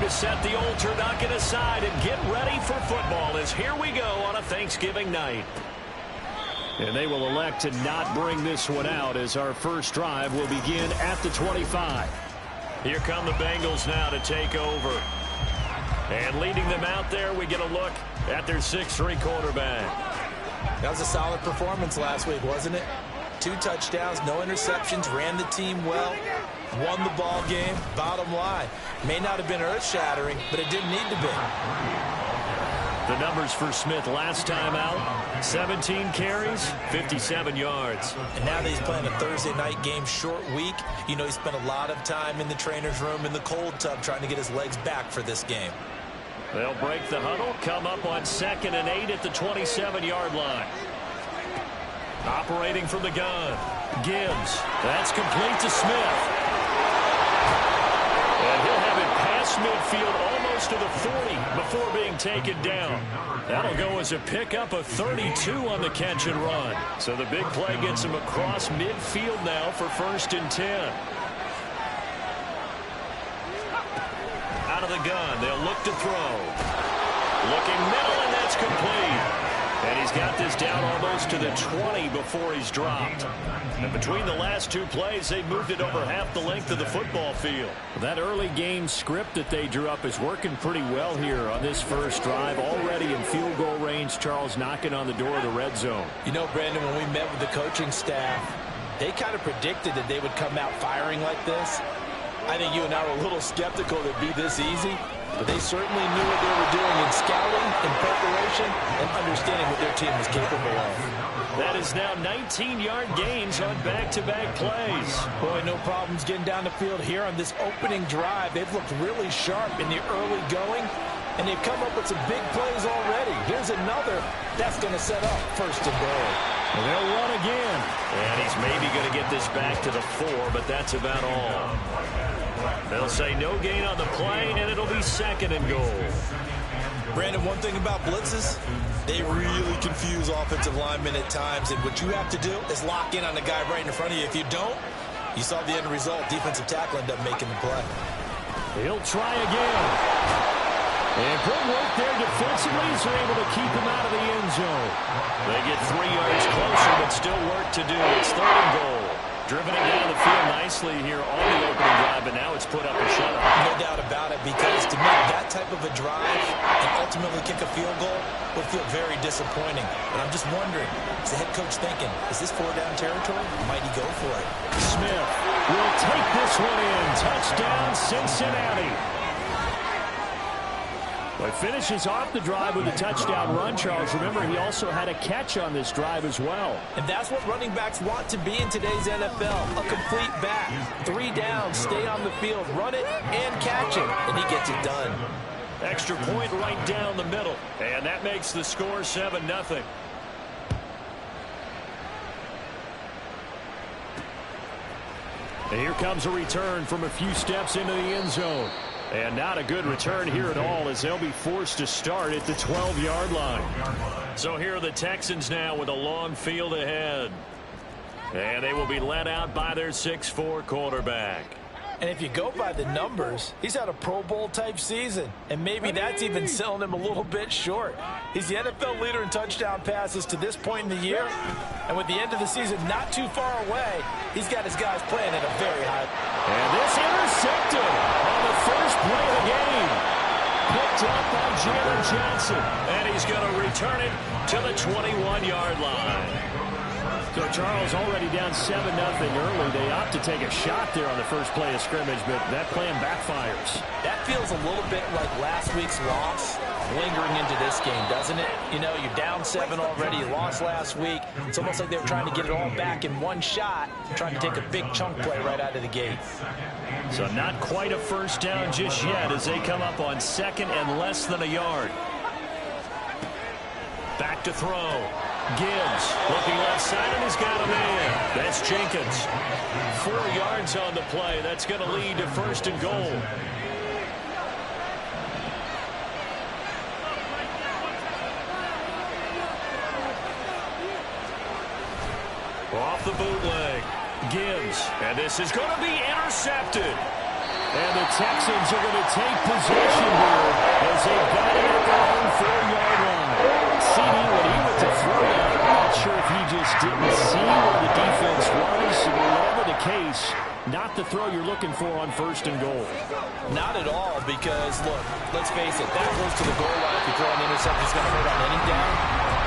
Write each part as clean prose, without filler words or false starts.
to set the old turducken aside and get ready for football as here we go on a Thanksgiving night. And they will elect to not bring this one out as our first drive will begin at the 25. Here come the Bengals now to take over. And leading them out there, we get a look at their 6'3" quarterback. That was a solid performance last week, wasn't it? 2 touchdowns, no interceptions, ran the team well, won the ball game. Bottom line, may not have been earth-shattering, but it didn't need to be. The numbers for Smith last time out, 17 carries, 57 yards. And now that he's playing a Thursday night game, short week, you know he spent a lot of time in the trainer's room in the cold tub trying to get his legs back for this game. They'll break the huddle, come up on 2nd and 8 at the 27-yard line. Operating from the gun, Gibbs. That's complete to Smith. And he'll have it past midfield almost to the 40 before being taken down. That'll go as a pickup of 32 on the catch and run. So the big play gets him across midfield now for 1st and 10. Out of the gun, they'll look to throw. Looking middle, and that's complete. And he's got this down almost to the 20 before he's dropped. And between the last 2 plays, they moved it over half the length of the football field. That early game script that they drew up is working pretty well here on this first drive. Already in field goal range, Charles knocking on the door of the red zone. You know, Brandon, when we met with the coaching staff, they kind of predicted that they would come out firing like this. I think you and I were a little skeptical that it'd be this easy. But they certainly knew what they were doing in scouting, in preparation, and understanding what their team was capable of. That is now 19-yard gains on back-to-back plays. Boy, no problems getting down the field here on this opening drive. They've looked really sharp in the early going, and they've come up with some big plays already. Here's another that's going to set up 1st and goal. And they'll run again. And he's maybe going to get this back to the 4, but that's about all. They'll say no gain on the play, and it'll be 2nd and goal. Brandon, one thing about blitzes, they really confuse offensive linemen at times, and what you have to do is lock in on the guy right in front of you. If you don't, you saw the end result. Defensive tackle ended up making the play. He'll try again. And good work there defensively as they're able to keep him out of the end zone. They get 3 yards closer, but still work to do. It's 3rd and goal. Driven it down the field nicely here on the opening drive, but now it's put up a shutout. No doubt about it, because to make that type of a drive and ultimately kick a field goal would feel very disappointing. But I'm just wondering, is the head coach thinking, is this 4-down territory? Might he go for it? Smith will take this one in. Touchdown, Cincinnati. But finishes off the drive with a touchdown run, Charles. Remember, he also had a catch on this drive as well. And that's what running backs want to be in today's NFL, a complete back. 3 downs, stay on the field, run it, and catch it. And he gets it done. Extra point right down the middle. And that makes the score 7-0. And here comes a return from a few steps into the end zone. And not a good return here at all as they'll be forced to start at the 12-yard line. So here are the Texans now with a long field ahead. And they will be led out by their 6'4" quarterback. And if you go by the numbers, he's had a Pro Bowl type season. And maybe that's even selling him a little bit short. He's the NFL leader in touchdown passes to this point in the year. And with the end of the season not too far away, he's got his guys playing at a very high. And this intercepted on the first play of the game. Picked up by Jared Johnson. And he's going to return it to the 21-yard line. So Charles already down 7-0 early. They opt to take a shot there on the first play of scrimmage, but that plan backfires. That feels a little bit like last week's loss lingering into this game, doesn't it? You know, you're down 7 already. You lost last week. It's almost like they were trying to get it all back in one shot, trying to take a big chunk play right out of the gate. So not quite a first down just yet as they come up on 2nd and less than a yard. Back to throw. Gibbs looking left side, and he's got a man. That's Jenkins. 4 yards on the play. That's going to lead to 1st and goal. Off the bootleg. Gibbs. And this is going to be intercepted. And the Texans are going to take possession here as they got it at their own 4-yard line. CD, when he went to throw that, I'm not sure if he just didn't see where the defense was. Whatever the case, not the throw you're looking for on 1st and goal. Not at all, because, look, let's face it, that goes to the goal line. If you throw an interception, it's going to hurt on any down.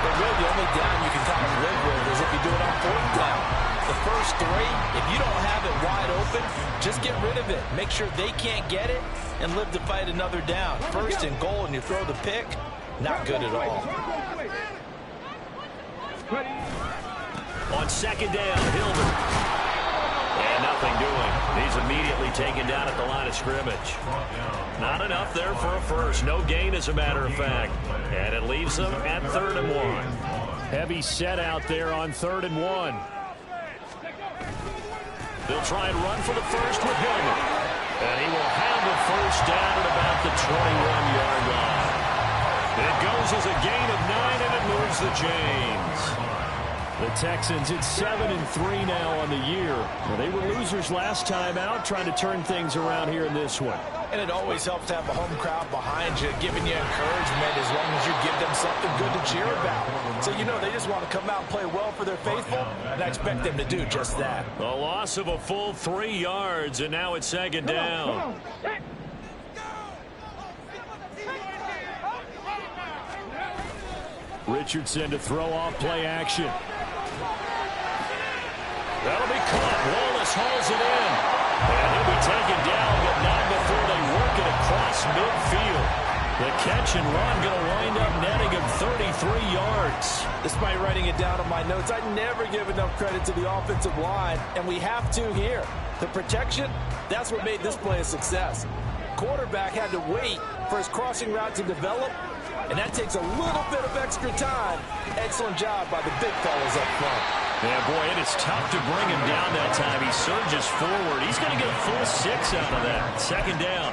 But really, the only down you can kind of live with is if you do it on 4th down. The first 3, if you don't have it wide open, just get rid of it. Make sure they can't get it and live to fight another down. 1st and goal and you throw the pick, not good at all. On 2nd down, Hilbert. And nothing doing. He's immediately taken down at the line of scrimmage. Not enough there for a first. No gain, as a matter of fact. And it leaves them at 3rd and 1. Heavy set out there on 3rd and 1. They'll try and run for the first with Hilbert. And he will have the first down at about the 21-yard line. It goes as a gain of 9, and it moves the chains. The Texans, it's 7-3 now on the year. Well, they were losers last time out, trying to turn things around here in this one. And it always helps to have a home crowd behind you, giving you encouragement as long as you give them something good to cheer about. So, you know, they just want to come out and play well for their faithful, and I expect them to do just that. A loss of a full 3 yards, and now it's 2nd down. Richardson to throw off play action. That'll be caught. Wallace hauls it in. And he'll be taken down, but not before they work it across midfield. The catch and run going to wind up netting him 33 yards. Despite writing it down on my notes, I never give enough credit to the offensive line, and we have to here. The protection, that's what made this play a success. Quarterback had to wait for his crossing route to develop, and that takes a little bit of extra time. Excellent job by the big fellas up front. Yeah, boy, it is tough to bring him down that time. He surges forward. He's going to get a full 6 out of that. 2nd down.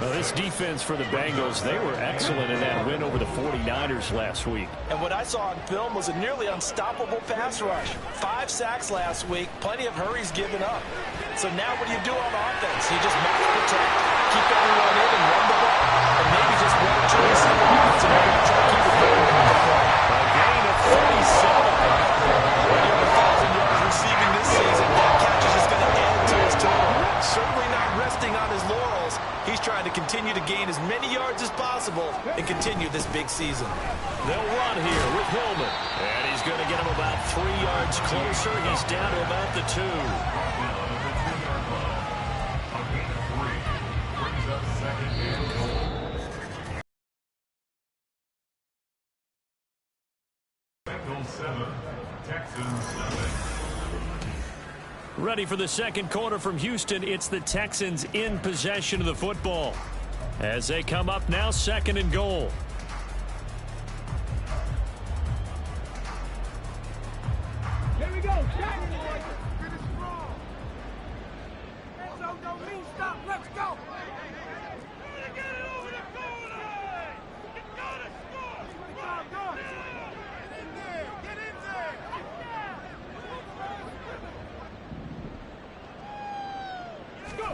Well, this defense for the Bengals, they were excellent in that win over the 49ers last week. And what I saw on film was a nearly unstoppable pass rush. 5 sacks last week, plenty of hurries given up. So now what do you do on offense? You just match protect, keep everyone in and run the ball, and maybe just 1 or 2 receiver units and maybe try to keep it going. A gain of 37. When you have 1,000 yards receiving this season, that catch is just going to add to his total. Certainly not resting on his laurels. He's trying to continue to gain as many yards as possible and continue this big season. They'll run here with Hillman. And he's going to get him about 3 yards closer. He's down to about the 2. Ready for the second quarter from Houston. It's the Texans in possession of the football as they come up now 2nd and goal. Here we go. Finish strong. So don't mean stop. Let's go. Get it over the goal line. You gotta score. Go. Get in there. Get in there. Let's go.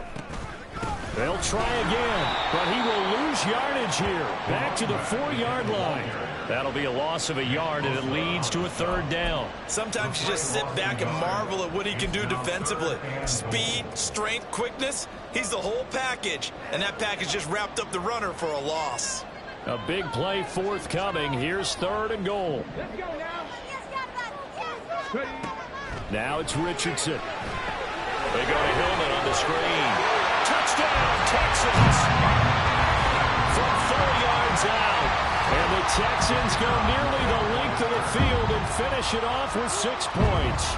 They'll try again, but he will lose yardage here. Back to the 4-yard line. That'll be a loss of a yard, and it leads to a 3rd down. Sometimes you just sit back and marvel at what he can do defensively. Speed, strength, quickness, he's the whole package. And that package just wrapped up the runner for a loss. A big play forthcoming. Here's 3rd and goal. Let's go now. Now it's Richardson. They go to Hillman on the screen. Touchdown, Texans! From 4 yards out. And the Texans go nearly the length of the field and finish it off with 6 points.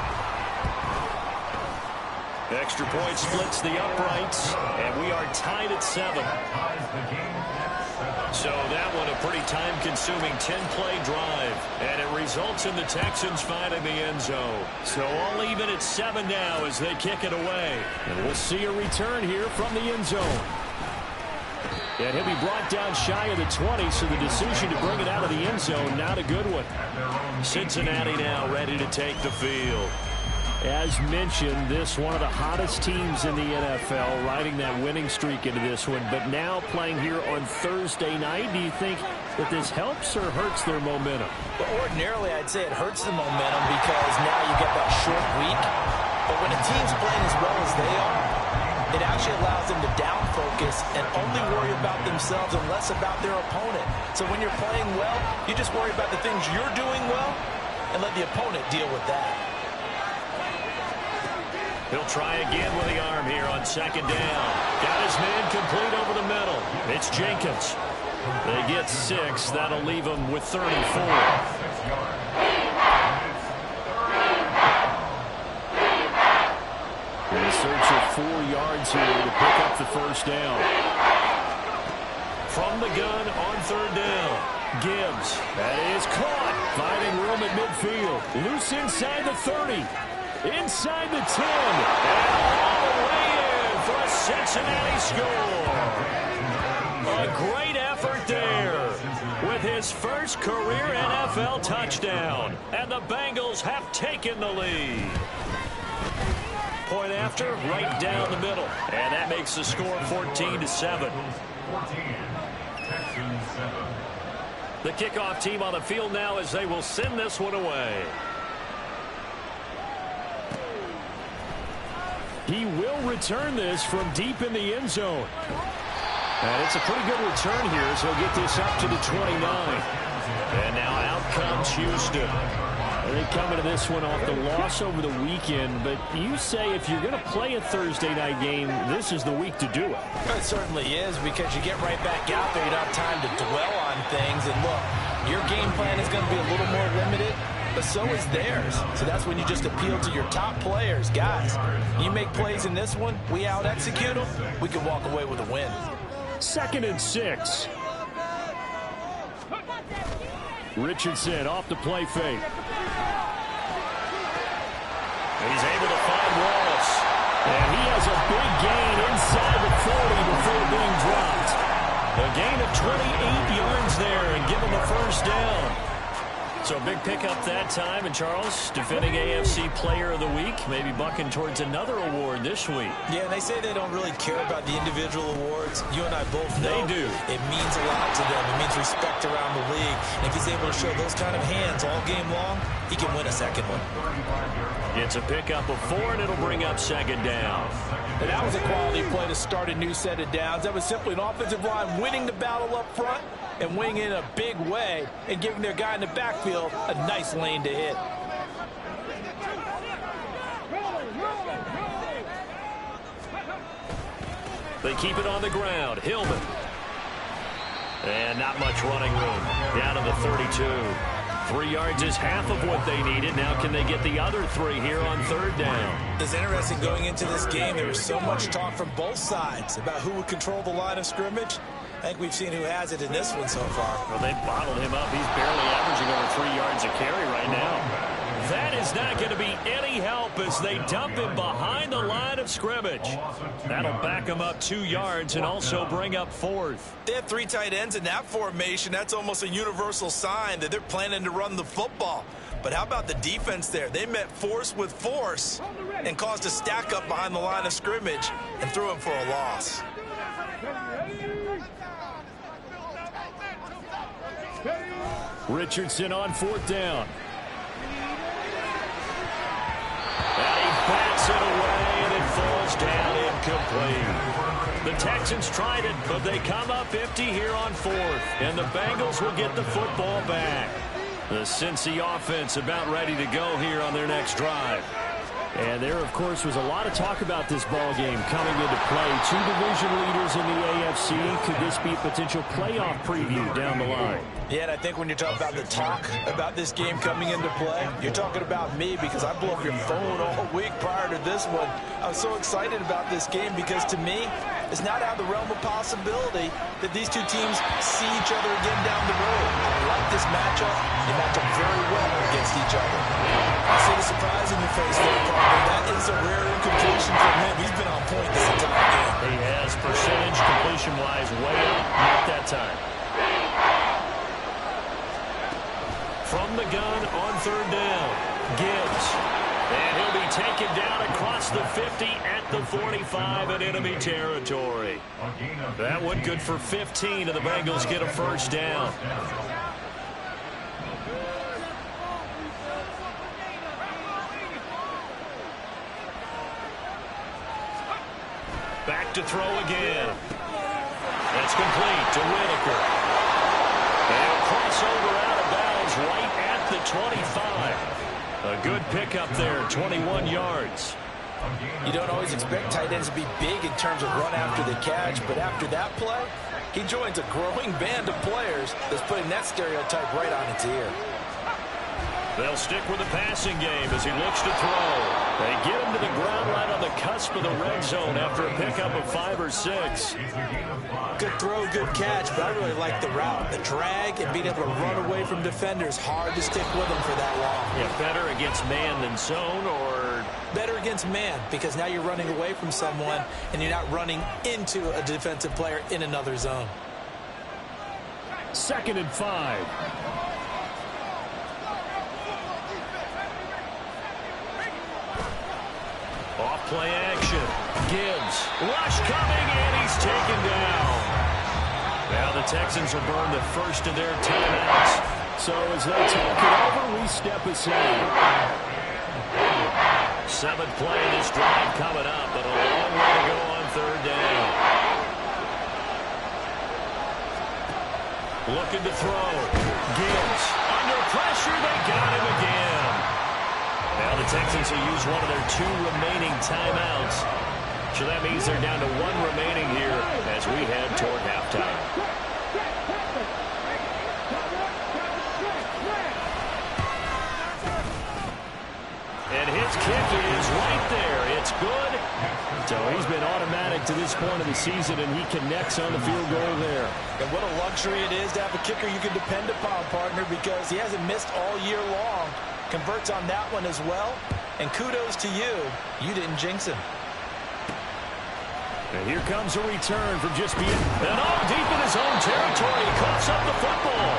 Extra point splits the uprights, and we are tied at 7. So that one a pretty time-consuming 10-play drive, and it results in the Texans finding the end zone. So all even at 7 now as they kick it away. And we'll see a return here from the end zone. And he'll be brought down shy of the 20, so the decision to bring it out of the end zone, not a good one. Cincinnati now ready to take the field. As mentioned, this one of the hottest teams in the NFL, riding that winning streak into this one, but now playing here on Thursday night. Do you think that this helps or hurts their momentum? Well, ordinarily, I'd say it hurts the momentum because now you get that short week. But when a team's playing as well as they are, it actually allows them to down focus and only worry about themselves and less about their opponent. So when you're playing well, you just worry about the things you're doing well and let the opponent deal with that. He'll try again with the arm here on second down. Got his man complete over the middle. It's Jenkins. They get 6. That'll leave them with 34. In search of 4 yards here to pick up the first down. From the gun on third down. Gibbs. That is caught. Finding room at midfield. Loose inside the 30. Inside the 10. And all the way in for a Cincinnati score. A great effort there with his first career NFL touchdown. And the Bengals have taken the lead. Point after, right down the middle. And that makes the score 14-7. The kickoff team on the field now as they will send this one away. He will return this from deep in the end zone. And it's a pretty good return here, so he'll get this up to the 29. And now out comes Houston. They come into this one off the loss over the weekend, but you say if you're going to play a Thursday night game, this is the week to do it. It certainly is, because you get right back out there. You don't have time to dwell on things. And look, your game plan is going to be a little more limited, but so is theirs. So that's when you just appeal to your top players. Guys, you make plays in this one, we out-execute them, we can walk away with a win. 2nd and 6. Richardson off the play fake. He's able to find Wallace. And he has a big gain inside the 40 before being dropped. A gain of 28 yards there and give him a first down. So a big pickup that time. And Charles, defending AFC Player of the Week, maybe bucking towards another award this week. Yeah, and they say they don't really care about the individual awards. You and I both know they do. It means a lot to them. It means respect around the league. And if he's able to show those kind of hands all game long, he can win a second one. It's a pickup of 4, and it'll bring up second down. And that was a quality play to start a new set of downs. That was simply an offensive line winning the battle up front and winning in a big way and giving their guy in the backfield a nice lane to hit. They keep it on the ground. Hillman. And not much running room. Down to the 32. 3 yards is half of what they needed. Now can they get the other 3 here on third down? It's interesting going into this game. There was so much talk from both sides about who would control the line of scrimmage. I think we've seen who has it in this one so far. Well, they bottled him up. He's barely averaging over 3 yards a carry right now. That is not going to be any help as they dump him behind the line of scrimmage. That'll back him up 2 yards and also bring up 4th. They have 3 tight ends in that formation. That's almost a universal sign that they're planning to run the football. But how about the defense there? They met force with force and caused a stack up behind the line of scrimmage and threw him for a loss. Richardson on 4th down. And he bats it away, and it falls down incomplete. The Texans tried it, but they come up empty here on 4th. And the Bengals will get the football back. The Cincy offense about ready to go here on their next drive. And there, of course, was a lot of talk about this ball game coming into play. 2 division leaders in the AFC. Could this be a potential playoff preview down the line? Yeah, and I think when you're talking about the talk about this game coming into play, you're talking about me, because I blew up your phone all week prior to this one. I was so excited about this game because, to me, it's not out of the realm of possibility that these two teams see each other again down the road. I like this matchup. They match up very well against each other. I see the surprise in your face there, Parker. That is a rare incompletion from him. He's been on point this entire game. He has, percentage completion-wise, way up. Not that time. From the gun on third down, Gibbs. And he'll be taken down across the 50 at the 45 in enemy territory. That one good for 15, and the Bengals get a first down. Back to throw again. That's complete to Whitaker. And he'll cross over out of bounds right at the 25. A good pickup there, 21 yards. You don't always expect tight ends to be big in terms of run after the catch, but after that play, he joins a growing band of players that's putting that stereotype right on its ear. They'll stick with the passing game as he looks to throw. They get him to the ground right on the cusp of the red zone after a pickup of 5 or 6. Good throw, good catch, but I really like the route. The drag and being able to run away from defenders, hard to stick with him for that long. Yeah, better against man than zone, or? Better against man, because now you're running away from someone and you're not running into a defensive player in another zone. 2nd and 5. Off play action. Gibbs. Rush coming, and he's taken down. Now the Texans will burn the first of their timeouts. So as they talk it over, we step aside. 7th play of this drive coming up, but a long way to go on 3rd down. Looking to throw. Gibbs. Under pressure, they got him again. Now the Texans will use one of their 2 remaining timeouts. So that means they're down to 1 remaining here as we head toward halftime. And his kick is right there. It's good. So he's been automatic to this point of the season, and he connects on the field goal there. And what a luxury it is to have a kicker you can depend upon, partner, because he hasn't missed all year long. Converts on that one as well. And kudos to you. You didn't jinx him. And here comes a return from just being and all deep in his own territory. He coughs up the football.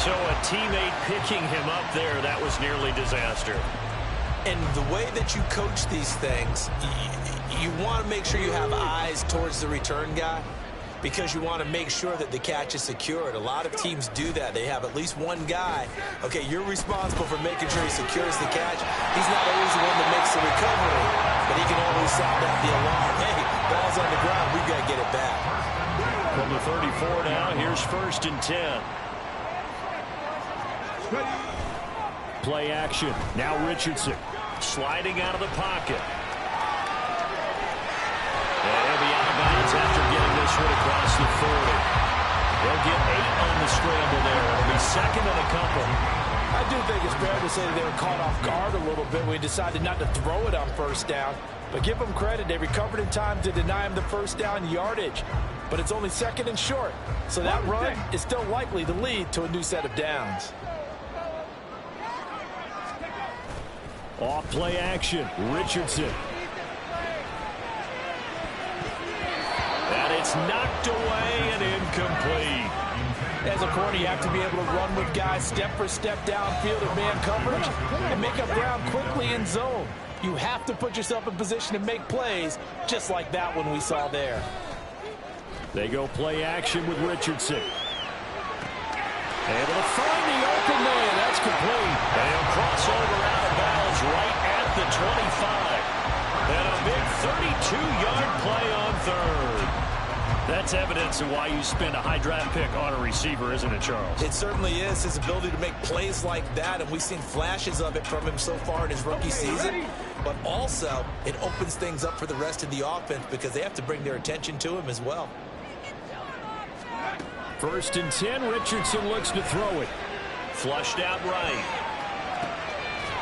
So a teammate picking him up there, that was nearly disaster. And the way that you coach these things, you want to make sure you have eyes towards the return guy, because you want to make sure that the catch is secured. A lot of teams do that. They have at least one guy. Okay, you're responsible for making sure he secures the catch. He's not always the one that makes the recovery, but he can always sound out the alarm. Hey, ball's on the ground. We've got to get it back. From the 34 now, here's 1st and 10. Play action. Now Richardson sliding out of the pocket. And he'll be out of bounds after getting this one across the 40. They'll get 8 on the scramble there. It'll be 2nd and a couple. I do think it's fair to say they were caught off guard a little bit when we decided not to throw it on 1st down. But give them credit. They recovered in time to deny him the 1st down yardage. But it's only 2nd and short. So that run is still likely to lead to a new set of downs. Off play action. Richardson. And it's knocked away and incomplete. As a corner, you have to be able to run with guys step for step downfield in man coverage and make up ground quickly in zone. You have to put yourself in position to make plays, just like that one we saw there. They go play action with Richardson. Able to find the open man. That's complete. And he'll cross over out of bounds right at the 25. And a big 32-yard play on 3rd. That's evidence of why you spend a high draft pick on a receiver, isn't it, Charles? It certainly is. His ability to make plays like that, and we've seen flashes of it from him so far in his rookie season. But also, it opens things up for the rest of the offense because they have to bring their attention to him as well. 1st and 10, Richardson looks to throw it. Flushed out right.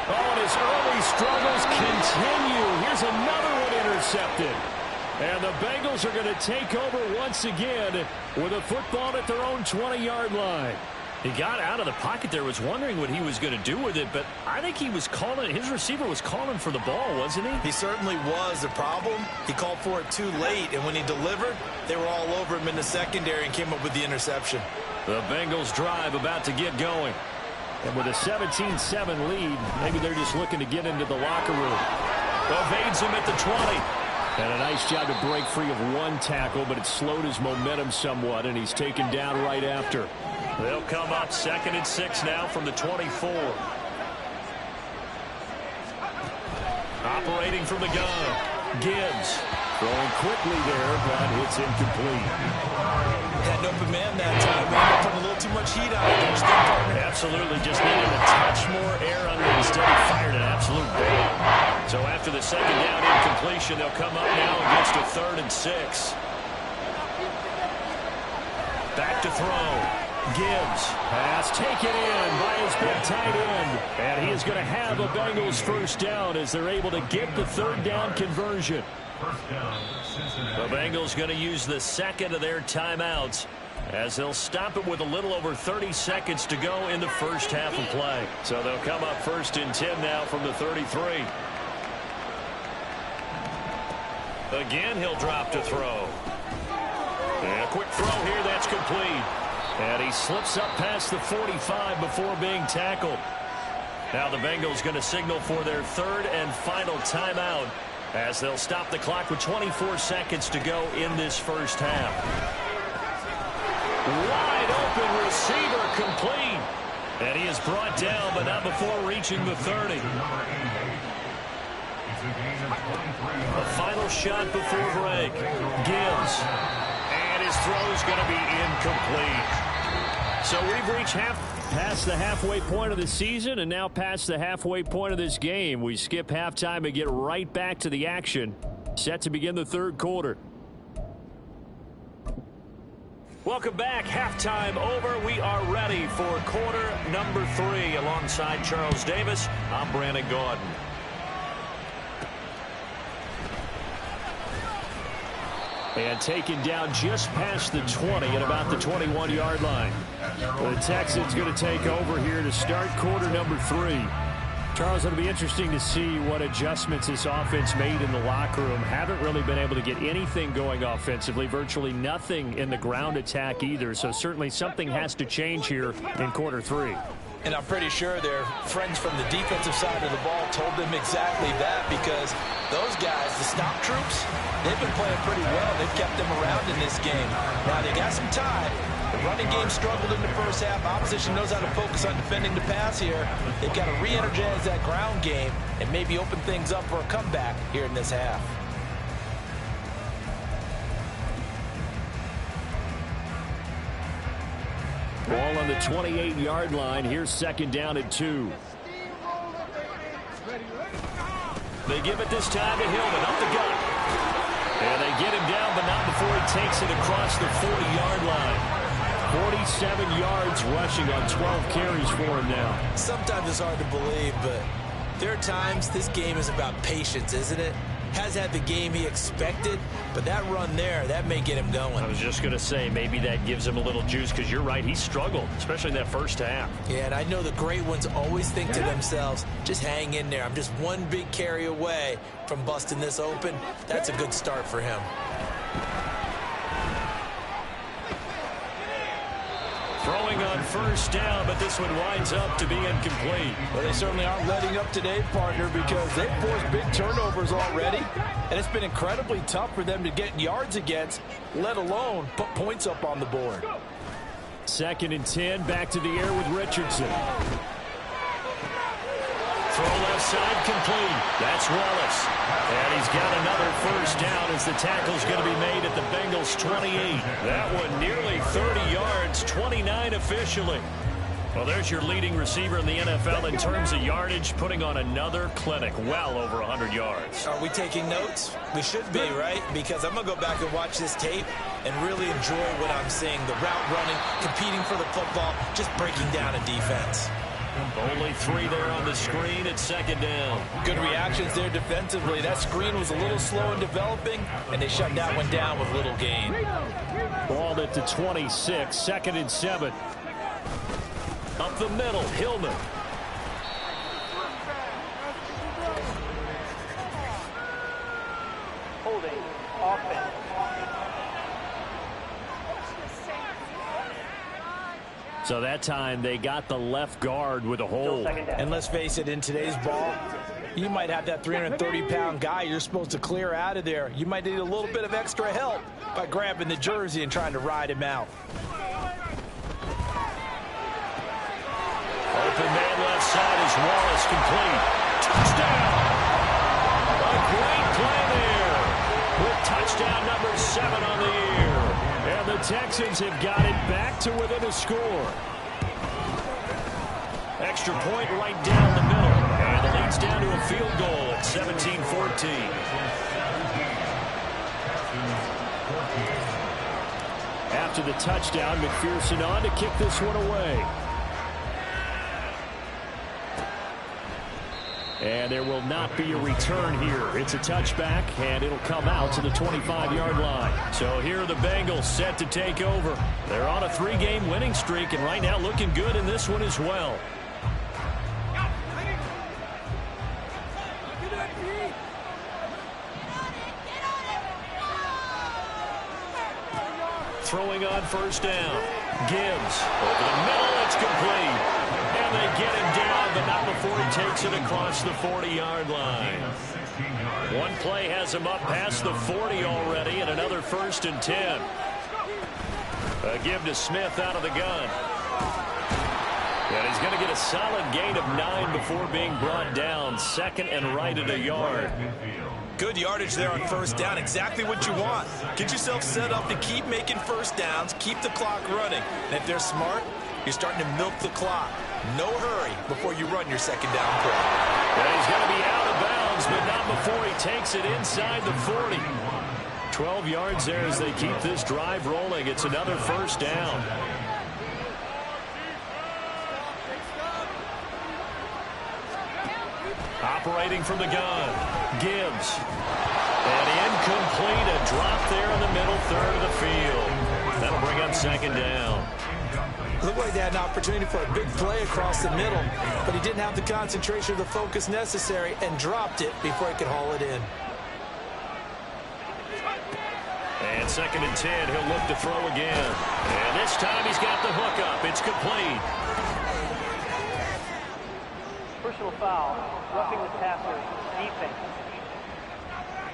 Oh, and his early struggles continue. Here's another one intercepted. And the Bengals are going to take over once again with a football at their own 20-yard line. He got out of the pocket there, was wondering what he was going to do with it, but I think he was calling, his receiver was calling for the ball, wasn't he? He certainly was. The problem, he called for it too late, and when he delivered, they were all over him in the secondary and came up with the interception. The Bengals drive about to get going. And with a 17-7 lead, maybe they're just looking to get into the locker room. Evades him at the 20. And a nice job to break free of one tackle, but it slowed his momentum somewhat, and he's taken down right after. They'll come up 2nd and 6 now from the 24. Operating from the gun, Gibbs. Throwing quickly there, but it's incomplete. Had an open man that time. We ended up putting a little too much heat on it. Absolutely, just needed a touch more air under it. Instead, he fired an absolute bang. So after the 2nd down incompletion, they'll come up now against a 3rd and 6. Back to throw. Gibbs. Pass taken in by his big tight end. And he is going to have a Bengals first down as they're able to get the 3rd down conversion. The Bengals going to use the 2nd of their timeouts as they'll stop it with a little over 30 seconds to go in the first half of play. So they'll come up 1st and 10 now from the 33. Again, he'll drop to throw. And a quick throw here, that's complete. And he slips up past the 45 before being tackled. Now the Bengals going to signal for their 3rd and final timeout as they'll stop the clock with 24 seconds to go in this first half. Wide open receiver complete. And he is brought down, but not before reaching the 30. The final shot before break. Gibbs. And his throw is going to be incomplete. So we've reached past the halfway point of the season and now past the halfway point of this game. We skip halftime and get right back to the action. Set to begin the 3rd quarter. Welcome back. Halftime over. We are ready for quarter number 3. Alongside Charles Davis, I'm Brandon Gaudin. And taken down just past the 20 at about the 21-yard line. The Texans going to take over here to start quarter number 3. Charles, it'll be interesting to see what adjustments this offense made in the locker room. Haven't really been able to get anything going offensively, virtually nothing in the ground attack either. So certainly something has to change here in quarter 3. And I'm pretty sure their friends from the defensive side of the ball told them exactly that, because those guys, the stop troops, they've been playing pretty well. They've kept them around in this game. Now, they got some time. The running game struggled in the first half. Opposition knows how to focus on defending the pass here. They've got to re-energize that ground game and maybe open things up for a comeback here in this half. Ball on the 28-yard line. Here's 2nd down and 2. They give it this time to Hillman up the gut. And they get him down, but not before he takes it across the 40-yard line. 47 yards rushing on 12 carries for him now. Sometimes it's hard to believe, but there are times this game is about patience, isn't it? Has had the game he expected, but that run there, that may get him going. I was just going to say, maybe that gives him a little juice, because you're right, he struggled, especially in that first half. Yeah, and I know the great ones always think to themselves, just hang in there. I'm just one big carry away from busting this open. That's a good start for him. Throwing on first down, but this one winds up to be incomplete. Well, they certainly aren't letting up today, partner, because they've forced big turnovers already, and it's been incredibly tough for them to get yards against, let alone put points up on the board. 2nd and 10, back to the air with Richardson. Throw left side complete. That's Wallace. And he's got another first down as the tackle's going to be made at the Bengals 28. That one nearly 30 yards, 29 officially. Well, there's your leading receiver in the NFL in terms of yardage, putting on another clinic, well over 100 yards. Are we taking notes? We should be, right? Because I'm going to go back and watch this tape and really enjoy what I'm seeing. The route running, competing for the football, just breaking down a defense. Only 3 there on the screen at 2nd down. Good reactions there defensively. That screen was a little slow in developing, and they shut that one down with little gain. Ball at the 26, 2nd and 7. Up the middle, Hillman. Holding offense. So that time they got the left guard with a hold. And let's face it, in today's ball, you might have that 330-pound guy you're supposed to clear out of there. You might need a little bit of extra help by grabbing the jersey and trying to ride him out. Open man left side is Wallace, complete. Touchdown! A great play there with touchdown number 7 on the year. And the Texans have got it back to within a score. Extra point right down the middle. And the lead's down to a field goal at 17-14. After the touchdown, McPherson on to kick this one away. And there will not be a return here. It's a touchback, and it'll come out to the 25-yard line. So here are the Bengals set to take over. They're on a 3-game winning streak, and right now looking good in this one as well. Throwing on first down. Gibbs over the middle. It's complete. And they get him down, but not before he takes it across the 40-yard line. One play has him up past the 40 already, and another 1st and 10. A give to Smith out of the gun. And he's going to get a solid gain of 9 before being brought down. 2nd and right at a yard. Good yardage there on first down. Exactly what you want. Get yourself set up to keep making first downs, keep the clock running. And if they're smart, you're starting to milk the clock. No hurry before you run your second down play. And he's going to be out of bounds, but not before he takes it inside the 40. 12 yards there as they keep this drive rolling. It's another first down. Operating from the gun, Gibbs. And incomplete, a drop there in the middle third of the field. That'll bring up 2nd down. Looked like they had an opportunity for a big play across the middle, but he didn't have the concentration or the focus necessary and dropped it before he could haul it in. And 2nd and 10, he'll look to throw again. And this time he's got the hook up. It's complete. Personal foul, roughing the passer, defense.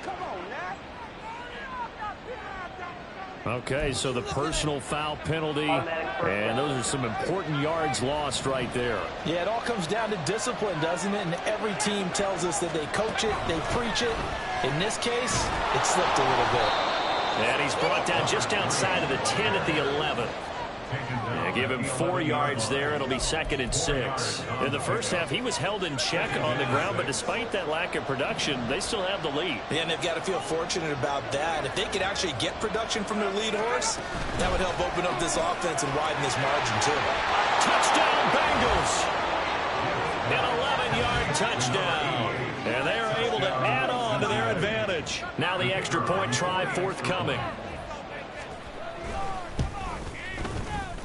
Come on, now. Okay, so the personal foul penalty, and those are some important yards lost right there. Yeah, it all comes down to discipline, doesn't it? And every team tells us that they coach it, they preach it. In this case, it slipped a little bit. And he's brought down just outside of the 10 at the 11. Yeah, give him 4 yards there. It'll be 2nd and 6. In the first half, he was held in check on the ground, but despite that lack of production, they still have the lead. Yeah, and they've got to feel fortunate about that. If they could actually get production from their lead horse, that would help open up this offense and widen this margin, too. Touchdown, Bengals! An 11-yard touchdown. And they are able to add on to their advantage. Now the extra point try forthcoming.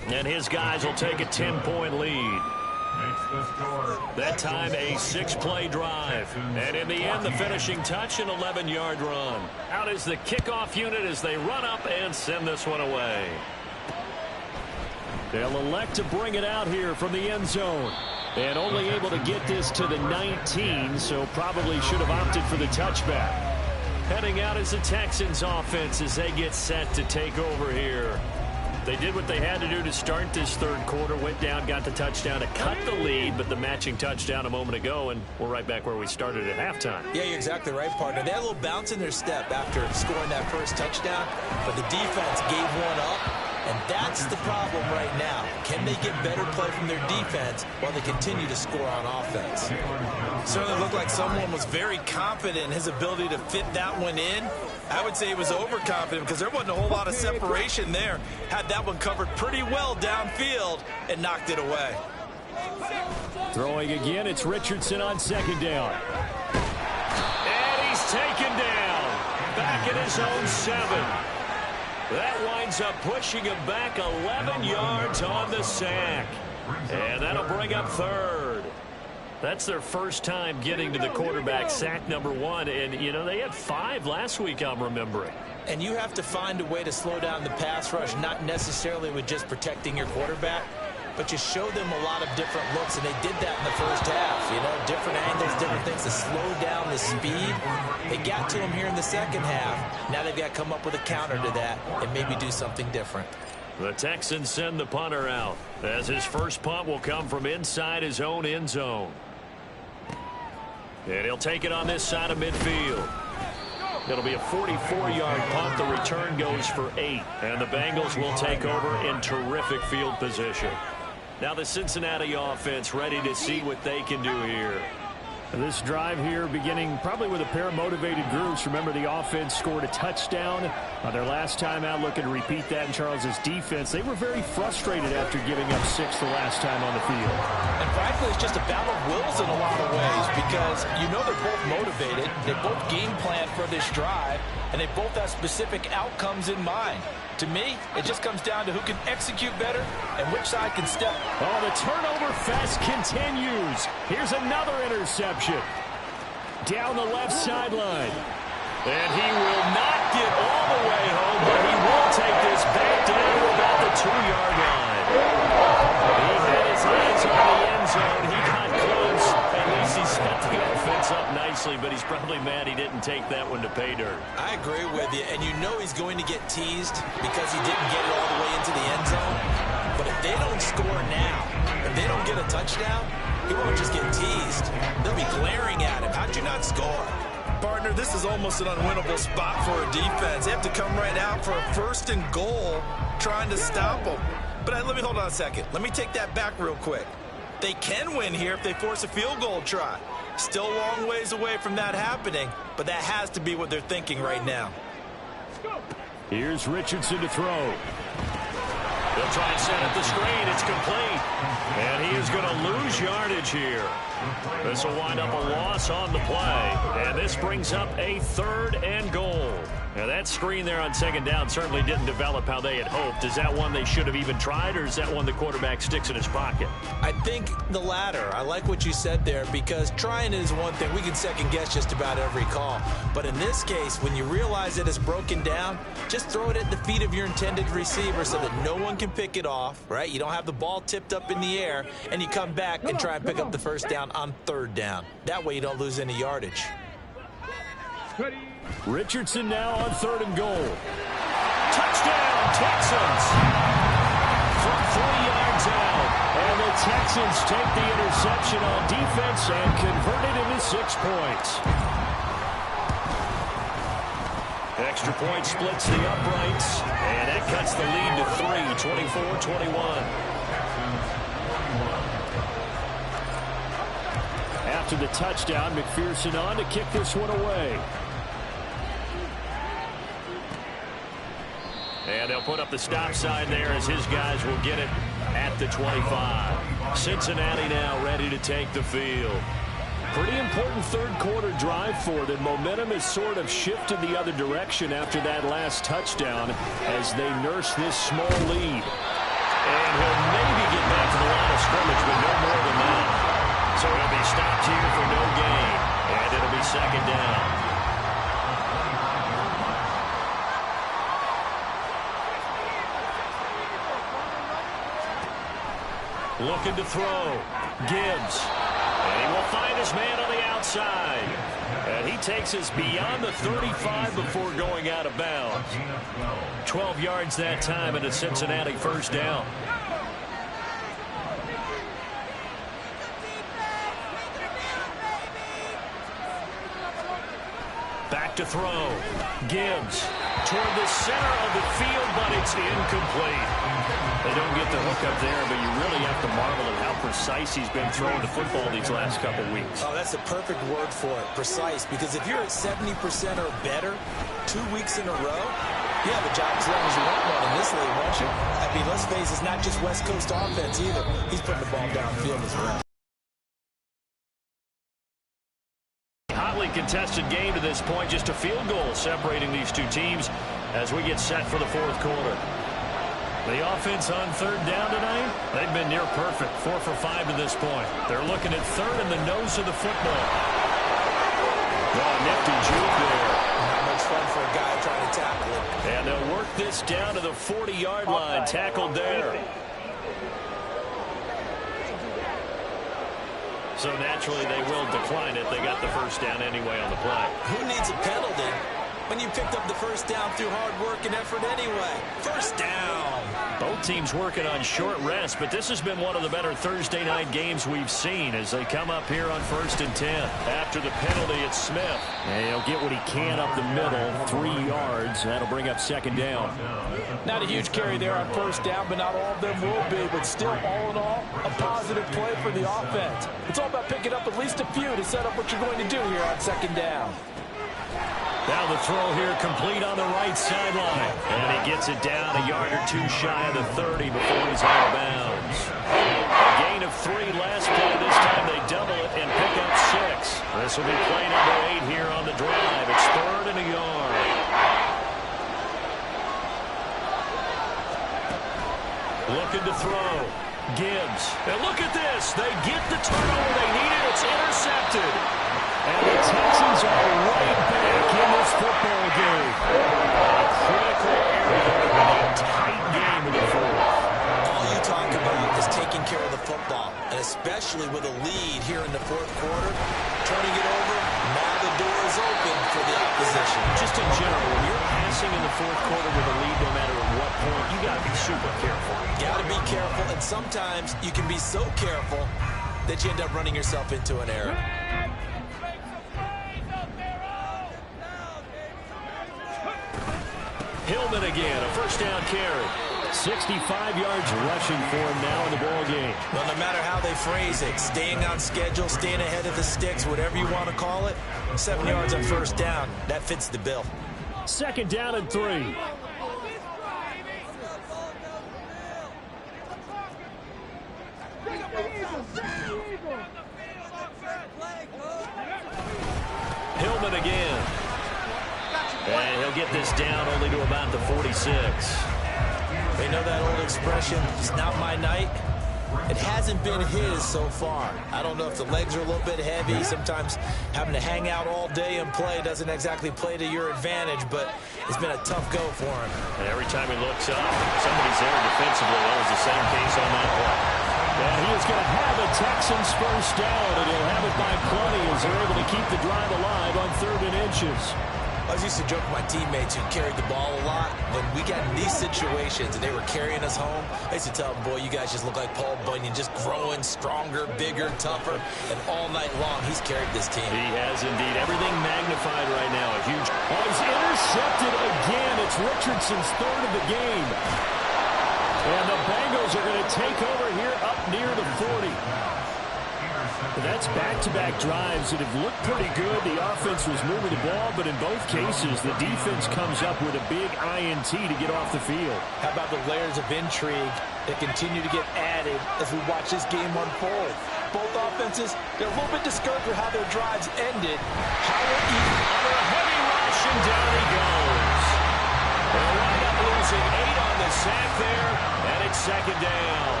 And his guys will take a 10-point lead. That time a 6-play drive. And in the end, the finishing touch, an 11-yard run. Out is the kickoff unit as they run up and send this one away. They'll elect to bring it out here from the end zone. And only able to get this to the 19, so probably should have opted for the touchback. Heading out is the Texans offense as they get set to take over here. They did what they had to do to start this third quarter. Went down, got the touchdown to cut the lead, but the matching touchdown a moment ago, and we're right back where we started at halftime. Yeah, you're exactly right, partner. They had a little bounce in their step after scoring that first touchdown, but the defense gave one up, and that's the problem right now. Can they get better play from their defense while they continue to score on offense? Certainly looked like someone was very confident in his ability to fit that one in. I would say he was overconfident because there wasn't a whole lot of separation there. Had that one covered pretty well downfield and knocked it away. Throwing again, it's Richardson on 2nd down. And he's taken down. Back at his own 7. That winds up pushing him back 11 yards on the sack. And that'll bring up 3rd. That's their first time getting to the quarterback, sack number 1. And, you know, they had 5 last week, I'm remembering. And you have to find a way to slow down the pass rush, not necessarily with just protecting your quarterback, but you show them a lot of different looks, and they did that in the first half. You know, different angles, different things to slow down the speed. They got to him here in the second half. Now they've got to come up with a counter to that and maybe do something different. The Texans send the punter out as his first punt will come from inside his own end zone. And he'll take it on this side of midfield. It'll be a 44-yard punt. The return goes for 8. And the Bengals will take over in terrific field position. Now the Cincinnati offense ready to see what they can do here. This drive here beginning probably with a pair of motivated groups. Remember, the offense scored a touchdown their last time out. Looking to repeat that in Charles's defense. They were very frustrated after giving up 6 the last time on the field. And frankly, it's just a battle of wills in a lot of ways because you know they're both motivated. They both game plan for this drive, and they both have specific outcomes in mind. To me, it just comes down to who can execute better and which side can step. Oh, the turnover fest continues. Here's another interception. Down the left sideline. And he will not get all the way home, but he will take this back down to about the 2-yard line. He had his eyes on the end zone. He got close. At least he set the offense up nicely, but he's probably mad he didn't take that one to pay dirt. I agree with you, and you know he's going to get teased because he didn't get it all the way into the end zone. But if they don't score now, if they don't get a touchdown, he won't just get teased. They'll be glaring at him. How'd you not score? Partner, this is almost an unwinnable spot for a defense. They have to come right out for a 1st and goal trying to stop them. But let me hold on a second. Let me take that back real quick. They can win here if they force a field goal try. Still a long ways away from that happening, but that has to be what they're thinking right now. Here's Richardson to throw. They'll try and set up the screen. It's complete. And he is going to lose yardage here. This will wind up a loss on the play. And this brings up a 3rd and goal. Now that screen there on 2nd down certainly didn't develop how they had hoped. Is that one they should have even tried, or is that one the quarterback sticks in his pocket? I think the latter. I like what you said there because trying is one thing. We can second guess just about every call. But in this case, when you realize that it's broken down, just throw it at the feet of your intended receiver so that no one can pick it off, right? You don't have the ball tipped up in the air, and you come back and try and pick up the 1st down on 3rd down. That way you don't lose any yardage. Richardson now on 3rd and goal. Touchdown, Texans! From 3 yards out. And the Texans take the interception on defense and convert it into 6 points. Extra point splits the uprights, and that cuts the lead to 3, 24-21. After the touchdown, McPherson on to kick this one away. And they'll put up the stop sign there as his guys will get it at the 25. Cincinnati now ready to take the field. Pretty important 3rd quarter drive for them. Momentum has sort of shifted the other direction after that last touchdown as they nurse this small lead. And he'll maybe get back to the line of scrimmage, but no more than that. So he'll be stopped here for no gain, and it'll be 2nd down. Looking to throw. Gibbs. And he will find his man on the outside. And he takes us beyond the 35 before going out of bounds. 12 yards that time and a Cincinnati 1st down. Back to throw. Gibbs toward the center of the field, but it's incomplete. They don't get the hook up there, but you really have to marvel at how precise he's been throwing the football these last couple weeks. Oh, that's the perfect word for it, precise, because if you're at 70% or better 2 weeks in a row, you have a job as long as you want one in this league, won't you? I mean, let's face it, it's not just West Coast offense either. He's putting the ball downfield as well. Hotly contested game to this point, just a field goal separating these two teams as we get set for the 4th quarter. The offense on 3rd down tonight, they've been near perfect, 4 for 5 to this point. They're looking at 3rd in the nose of the football. Oh, nifty juke there. Not much fun for a guy trying to tackle it. And they'll work this down to the 40-yard line, tackled there. So naturally they will decline it. They got the first down anyway on the play. Who needs a penalty when you picked up the first down through hard work and effort anyway? First down. Both teams working on short rest, but this has been one of the better Thursday night games we've seen as they come up here on 1st and 10. After the penalty, it's Smith. And he'll get what he can up the middle, 3 yards. That'll bring up 2nd down. Not a huge carry there on first down, but not all of them will be. But still, all in all, a positive play for the offense. It's all about picking up at least a few to set up what you're going to do here on 2nd down. Now the throw here complete on the right sideline. And he gets it down a yard or 2 shy of the 30 before he's out of bounds. A gain of 3 last play. This time they double it and pick up 6. This will be play number 8 here on the drive. It's 3rd and a yard. Looking to throw. Gibbs. And look at this. They get the turnover they needed. It's intercepted. And the Texans are right back in this football game. A critical area in a tight game in the 4th. All you talk about is taking care of the football, and especially with a lead here in the 4th quarter, turning it over, now the door is open for the opposition. Just in general, when you're passing in the 4th quarter with a lead, no matter at what point, you got to be super careful. Got to be careful, and sometimes you can be so careful that you end up running yourself into an error. Hillman again, a first down carry. 65 yards rushing for him now in the ball game. Well, no matter how they phrase it, staying on schedule, staying ahead of the sticks, whatever you want to call it, 7 yards on first down, that fits the bill. 2nd down and 3. Hillman again. And he'll get this down only to about the 46. They know that old expression, it's not my night. It hasn't been his so far. I don't know if the legs are a little bit heavy. Sometimes having to hang out all day and play doesn't exactly play to your advantage, but it's been a tough go for him. And every time he looks up, somebody's there defensively. That was the same case on that play. And he is going to have a Texans first down, and he'll have it by plenty as they're able to keep the drive alive on 3rd and inches. I used to joke with my teammates who carried the ball a lot. When we got in these situations and they were carrying us home, I used to tell them, boy, you guys just look like Paul Bunyan, just growing stronger, bigger, tougher. And all night long, he's carried this team. He has indeed. Everything magnified right now. A huge... Oh, he's intercepted again. It's Richardson's 3rd of the game. And the Bengals are going to take over here up near the 40. That's back-to-back drives that have looked pretty good. The offense was moving the ball, but in both cases, the defense comes up with a big INT to get off the field. How about the layers of intrigue that continue to get added as we watch this game unfold? Both offenses, they're a little bit discouraged with how their drives ended. Howard under a heavy rush, and down he goes. They'll wind up losing 8 on the sack there, and it's 2nd down.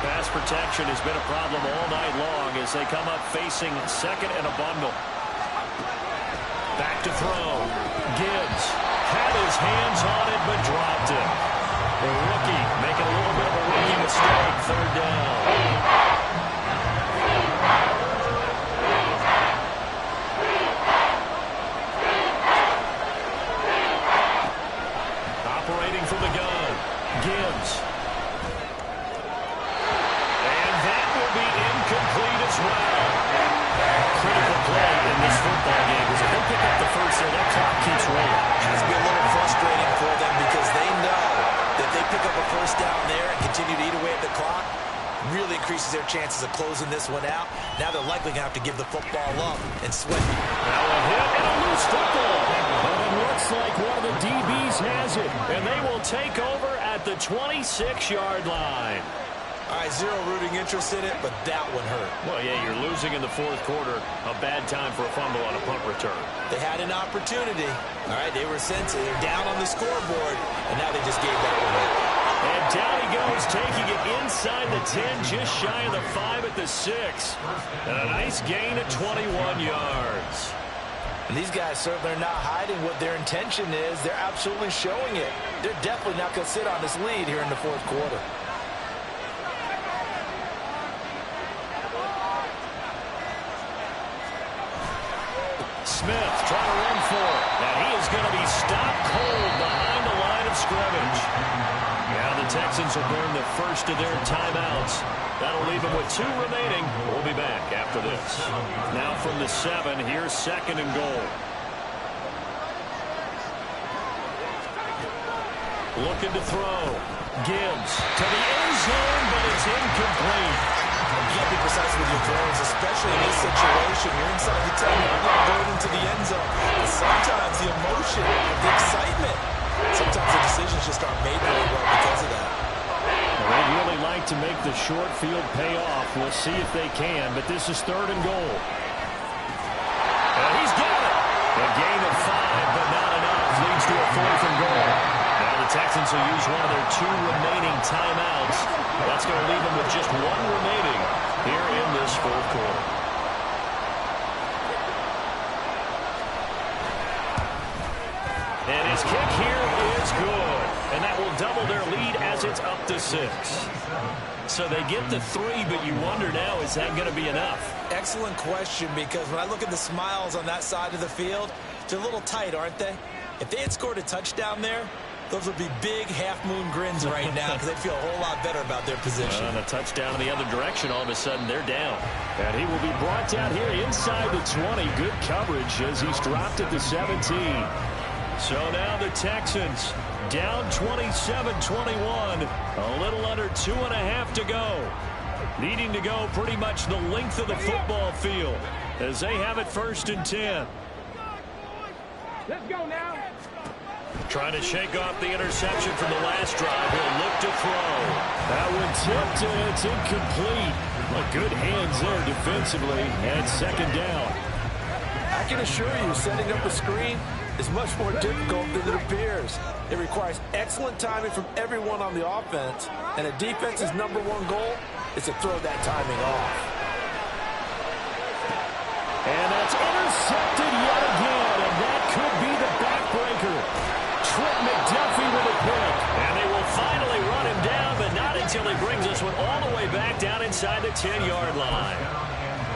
Pass protection has been a problem all night long as they come up facing 2nd and a bundle. Back to throw. Gibbs had his hands on it but dropped it. The rookie making a little bit of a rookie mistake. 3rd down. Operating from the gun. Gibbs. Incomplete as well. Critical play in this football game because if they pick up the first there, that clock keeps rolling. Has to be a little frustrating for them because they know that they pick up a first down there and continue to eat away at the clock, really increases their chances of closing this one out. Now they're likely going to have to give the football up and sweat. Now a hit and a loose football. And it looks like one of the DBs has it. And they will take over at the 26-yard line. All right, zero rooting interest in it, but that one hurt. Well, yeah, you're losing in the 4th quarter. A bad time for a fumble on a punt return. They had an opportunity. All right, they were sensitive. They're down on the scoreboard, and now they just gave that one away. And down he goes, taking it inside the 10, just shy of the 5 at the 6. And a nice gain at 21 yards. And these guys certainly are not hiding what their intention is. They're absolutely showing it. They're definitely not going to sit on this lead here in the 4th quarter. Smith trying to run for it. And he is going to be stopped cold behind the line of scrimmage. Now the Texans will burn the first of their timeouts. That'll leave them with 2 remaining. We'll be back after this. Now from the 7, here's 2nd and goal. Looking to throw. Gibbs to the end zone, but it's incomplete. You can't be precise with your throws, especially in this situation. You're inside the 10-yard line going into the end zone. And sometimes the emotion, the excitement, sometimes the decisions just aren't made really well because of that. Well, they'd really like to make the short field pay off. We'll see if they can, but this is 3rd and goal. And he's got it. A gain of 5, but not enough. Leads to a 4th and goal. Now the Texans will use one of their 2 remaining timeouts. That's going to leave them with just 1 remaining here in this 4th quarter. And his kick here is good. And that will double their lead as it's up to 6. So they get the 3, but you wonder now, is that going to be enough? Excellent question, because when I look at the smiles on that side of the field, they're a little tight, aren't they? If they had scored a touchdown there, those would be big half-moon grins right now because they'd feel a whole lot better about their position. And a touchdown in the other direction, all of a sudden they're down. And he will be brought down here inside the 20. Good coverage as he's dropped at the 17. So now the Texans down 27-21. A little under 2.5 to go. Needing to go pretty much the length of the football field as they have it 1st and 10. Let's go now. Trying to shake off the interception from the last drive. He'll look to throw. That one tipped and it's incomplete. Well, good hands there defensively, and 2nd down. I can assure you, setting up a screen is much more difficult than it appears. It requires excellent timing from everyone on the offense, and a defense's #1 goal is to throw that timing off. And that's intercepted yet again, and that could be the backbreaker. Trent McDuffie with a pick. And they will finally run him down, but not until he brings this one all the way back down inside the 10-yard line.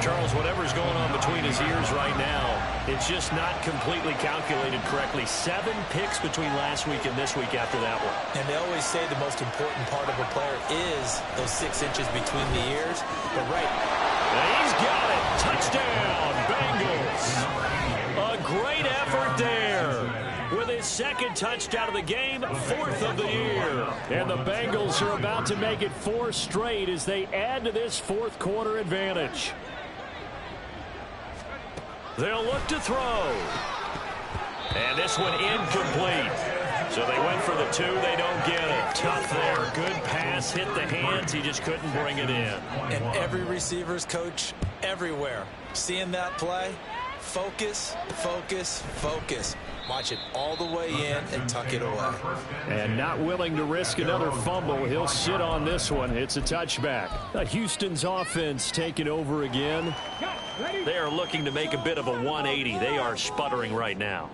Charles, whatever's going on between his ears right now, it's just not completely calculated correctly. 7 picks between last week and this week after that one. And they always say the most important part of a player is those 6 inches between the ears. But right. And he's got it. Touchdown, Bengals. A great effort there. With his 2nd touchdown of the game, 4th of the year. And the Bengals are about to make it 4 straight as they add to this 4th quarter advantage. They'll look to throw. And this one incomplete. So they went for the 2. They don't get it. Tough there. Good pass. Hit the hands. He just couldn't bring it in. And every receiver's coach everywhere. Seeing that play, focus, focus, focus. Watch it all the way in and tuck it away. And not willing to risk another fumble. He'll sit on this one. It's a touchback. Houston's offense taking over again. They are looking to make a bit of a 180. They are sputtering right now.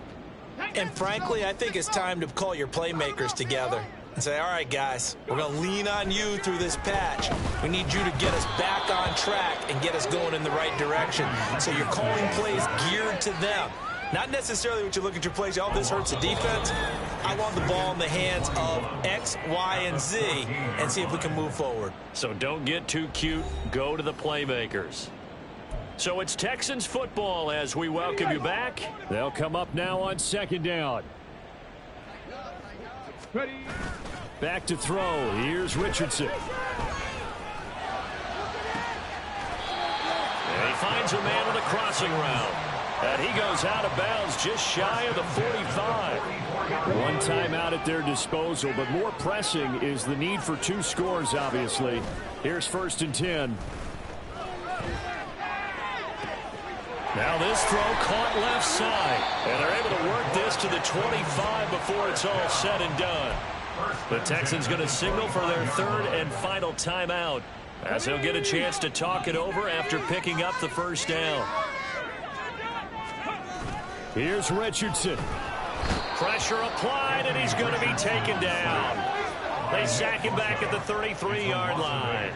And frankly, I think it's time to call your playmakers together and say, all right, guys, we're going to lean on you through this patch. We need you to get us back on track and get us going in the right direction. So you're calling plays geared to them. Not necessarily what you look at your plays, oh, this hurts the defense. I want the ball in the hands of X, Y, and Z and see if we can move forward. So don't get too cute. Go to the playmakers. So it's Texans football as we welcome you back. They'll come up now on 2nd down. Ready. Back to throw. Here's Richardson. And he finds a man on the crossing route. And he goes out of bounds just shy of the 45. One timeout at their disposal, but more pressing is the need for 2 scores, obviously. Here's 1st and 10. Now this throw caught left side. And they're able to work this to the 25 before it's all said and done. The Texans going to signal for their 3rd and final timeout as they'll get a chance to talk it over after picking up the 1st down. Here's Richardson. Pressure applied, and he's going to be taken down. They sack him back at the 33-yard line.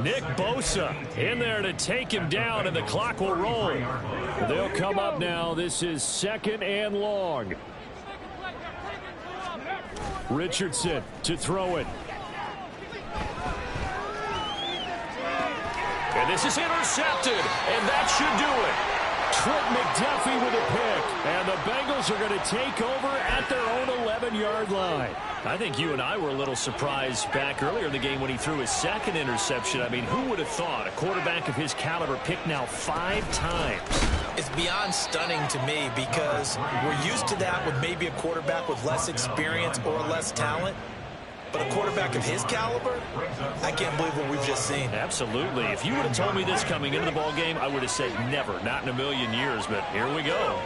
Nick Bosa in there to take him down, and the clock will roll. They'll come up now. This is 2nd and long. Richardson to throw it. And this is intercepted, and that should do it. Trent McDuffie with a pick, and the Bengals are going to take over at their own 11-yard line. I think you and I were a little surprised back earlier in the game when he threw his 2nd interception. I mean, who would have thought a quarterback of his caliber picked now 5 times? It's beyond stunning to me because we're used to that with maybe a quarterback with less experience or less talent. But a quarterback of his caliber, I can't believe what we've just seen. Absolutely. If you would have told me this coming into the ballgame, I would have said never, not in a million years. But here we go.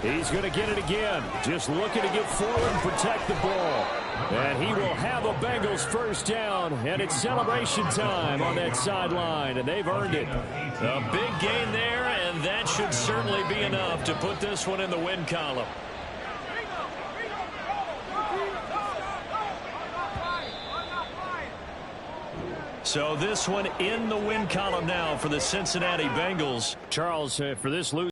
He's going to get it again. Just looking to get forward and protect the ball. And he will have a Bengals first down. And it's celebration time on that sideline. And they've earned it. A big gain there, and that should certainly be enough to put this one in the win column. So this one in the win column now for the Cincinnati Bengals. Charles, for this lose.